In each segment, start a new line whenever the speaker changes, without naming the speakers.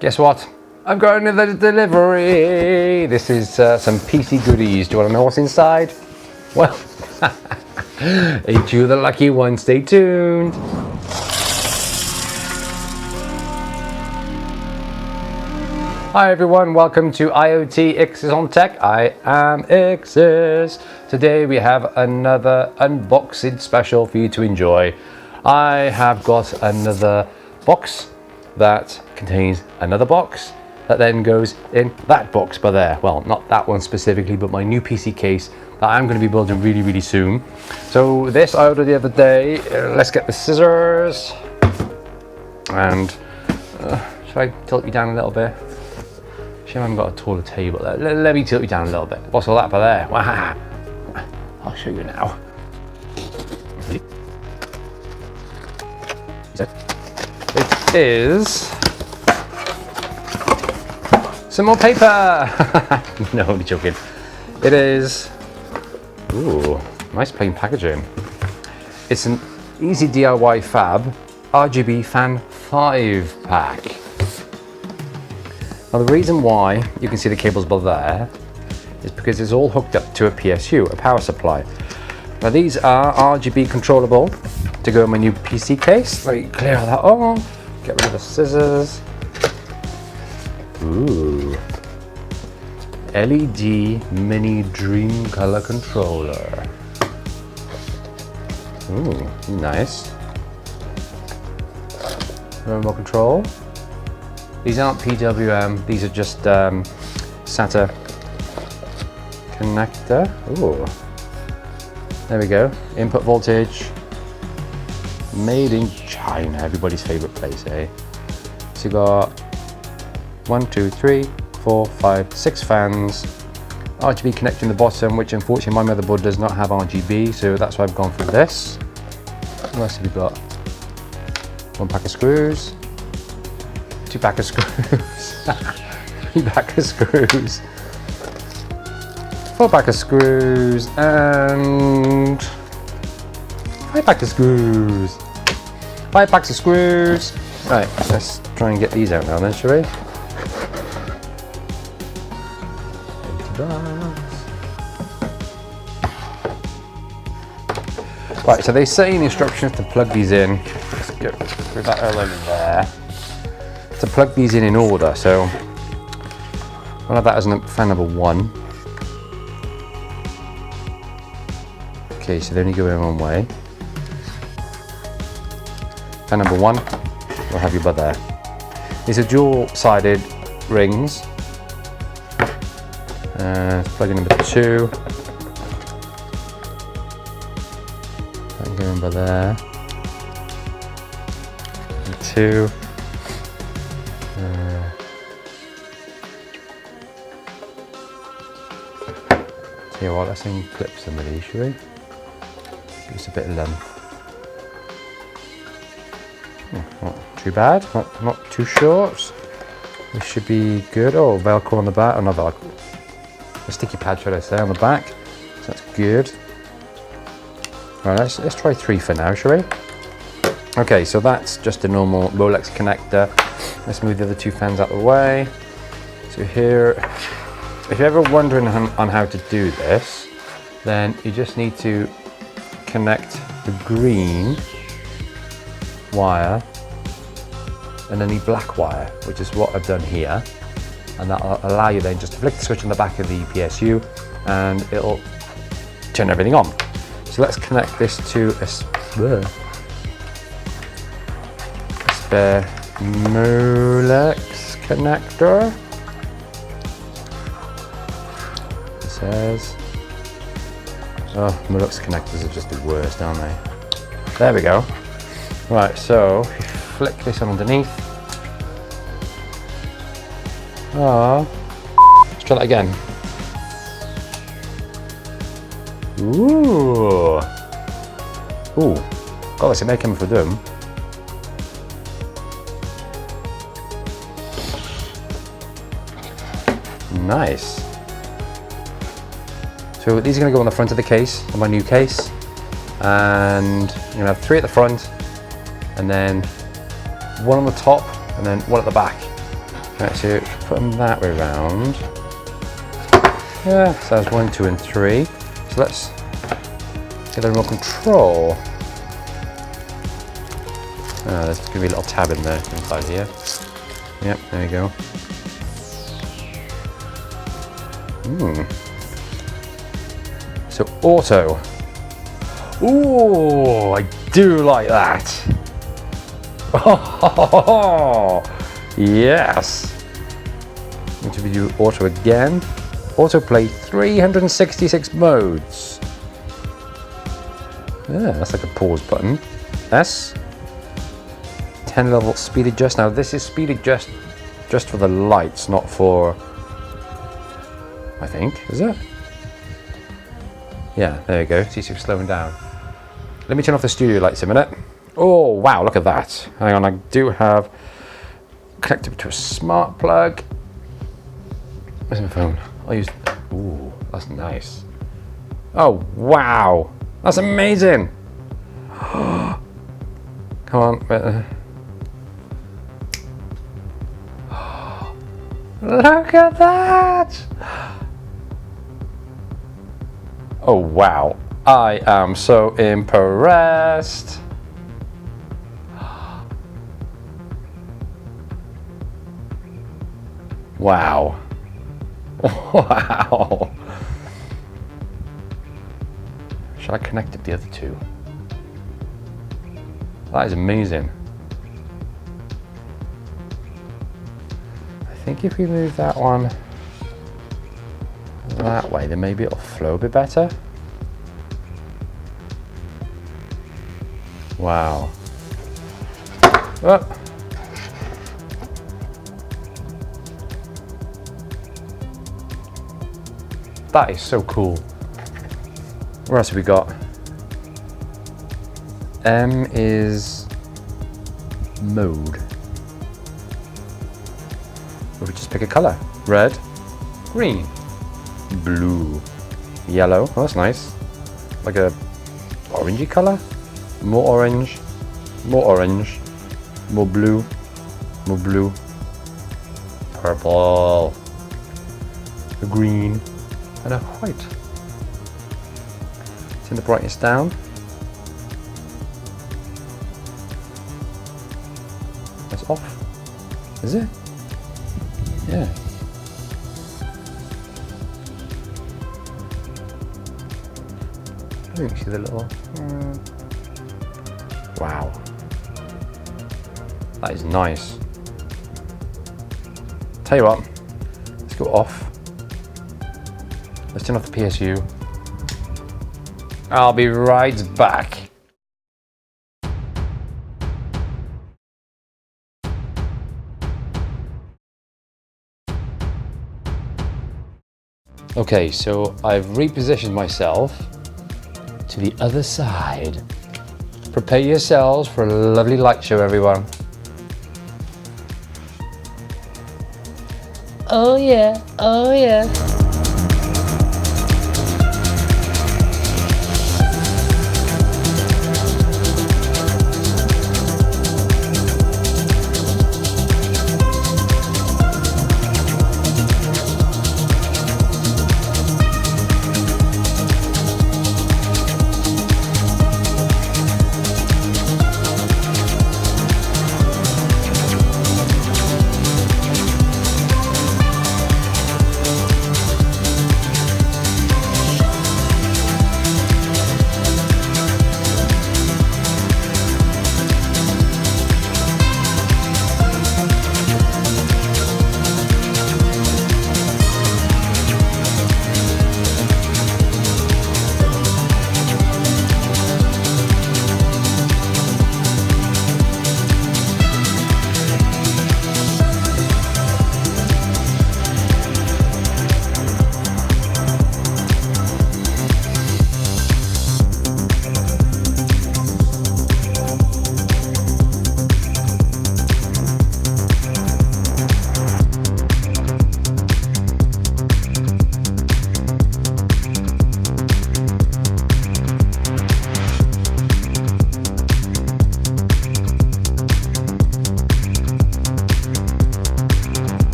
Guess what? I've got another delivery. This is some PC goodies. Do you want to know what's inside? Well, ain't you the lucky one? Stay tuned. Hi everyone, welcome to IoT IXIS on Tech. I am IXIS. Today we have another unboxing special for you to enjoy. I have got another box that contains another box that then goes in that box by there. Well, not that one specifically, but my new PC case that I'm going to be building really soon. So this I ordered the other day. Let's get the scissors. And should I tilt you down a little bit? Shame I haven't got a taller table. Let me tilt you down a little bit. What's all that by there? Wow. I'll show you now. It is some more paper. No, I'm joking. It is, ooh, nice plain packaging. It's an EZDIY-FAB RGB Fan 5 pack. Now the reason why you can see the cables by there is because it's all hooked up to a PSU, a power supply. Now these are RGB controllable to go in my new PC case. Let me clear that off, get rid of the scissors. Ooh, LED mini dream color controller. Ooh, nice. Remote control. These aren't PWM, these are just SATA connector. Ooh. There we go. Input voltage. Made in China, everybody's favorite place, eh? So you got 1, 2, 3, 4, 5, 6 fans. RGB connecting the bottom, which unfortunately my motherboard does not have RGB, so that's why I've gone for this. What else have we got? 1 pack of screws. 2 pack of screws. 3 pack of screws. 4 pack of screws and 5 pack of screws. 5 packs of screws. Right, let's try and get these out now then, shall we? Right, so they say in the instructions to plug these in. Let's get through that earlier there. To plug these in order, so I'll have that as fan number 1. Okay, so they only go in one way. Fan number 1, we'll have you by there. These are dual-sided rings. Plug in number 2. That go in by there. And 2. Tell you what, let's clip some of these, shall we? Give us a bit of length. Not too bad, not too short. This should be good. Oh, Velcro on the back, oh not Velcro. A sticky pad, should I say, on the back. So that's good. Right, let's try 3 for now, shall we? Okay, so that's just a normal molex connector. Let's move the other 2 fans out of the way. So here, if you're ever wondering on how to do this, then you just need to connect the green wire and then the black wire, which is what I've done here. And that'll allow you then just to flick the switch on the back of the PSU and it'll turn everything on. So let's connect this to a spare molex connector. It says, oh, molex connectors are just the worst, aren't they? There we go. Right, so if you flick this on underneath. Let's try that again. Ooh. Ooh. God, that's a make him for them. Nice. So these are going to go on the front of the case, on my new case. And you're going to have 3 at the front, and then 1 on the top, and then 1 at the back. Right, so put them that way round. Yeah, so that's 1, 2, and 3. So let's get the remote control. There's going to be a little tab in there inside here. Yep, there you go. So auto. Ooh, I do like that. Oh, yes. What do we do? Auto again. Autoplay 366 modes. Yeah, that's like a pause button. S. 10 level speed adjust. Now this is speed adjust just for the lights, not for, I think, is it? Yeah, there you go. See, so slowing down. Let me turn off the studio lights a minute. Oh, wow, look at that. Hang on, I do have connected to a smart plug. Where's my phone? I'll use, ooh, that's nice. Oh, wow. That's amazing. Come on. Look at that. Oh, wow. I am so impressed. Wow. Wow. Shall I connect it the other two? That is amazing. I think if we move that one that way, then maybe it'll flow a bit better. Wow. Oh. That is so cool. What else have we got? M is mode. Or we just pick a color. Red, green, blue, yellow. Oh, that's nice. Like a orangey color. More orange, more orange, more blue, purple, a green, and a white. Turn the brightness down. That's off. Is it? Yeah. I think you see the little. Wow. That is nice. Tell you what, let's go off. Let's turn off the PSU. I'll be right back. Okay, so I've repositioned myself to the other side. Prepare yourselves for a lovely light show, everyone. Oh yeah, oh yeah.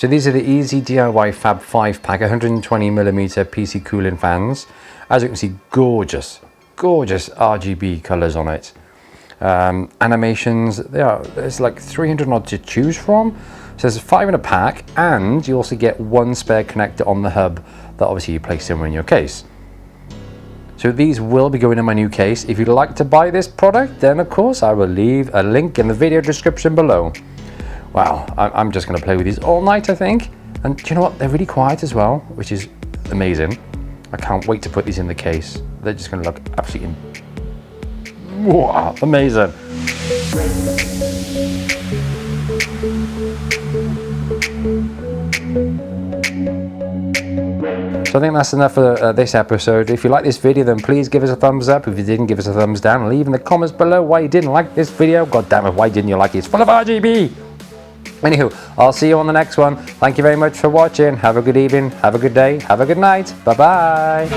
So these are the EZDIY-FAB 5-pack 120mm PC cooling fans. As you can see, gorgeous RGB colors on it. Animations, there's like 300 odd to choose from. So there's 5 in a pack, and you also get 1 spare connector on the hub that obviously you place somewhere in your case. So these will be going in my new case. If you'd like to buy this product, then of course I will leave a link in the video description below. Wow, I'm just going to play with these all night, I think. And do you know what? They're really quiet as well, which is amazing. I can't wait to put these in the case. They're just going to look absolutely wow, amazing. So I think that's enough for this episode. If you like this video, then please give us a thumbs up. If you didn't, give us a thumbs down. Leave in the comments below why you didn't like this video. God damn it, why didn't you like it? It's full of RGB. Anywho, I'll see you on the next one. Thank you very much for watching. Have a good evening, have a good day, have a good night. Bye-bye.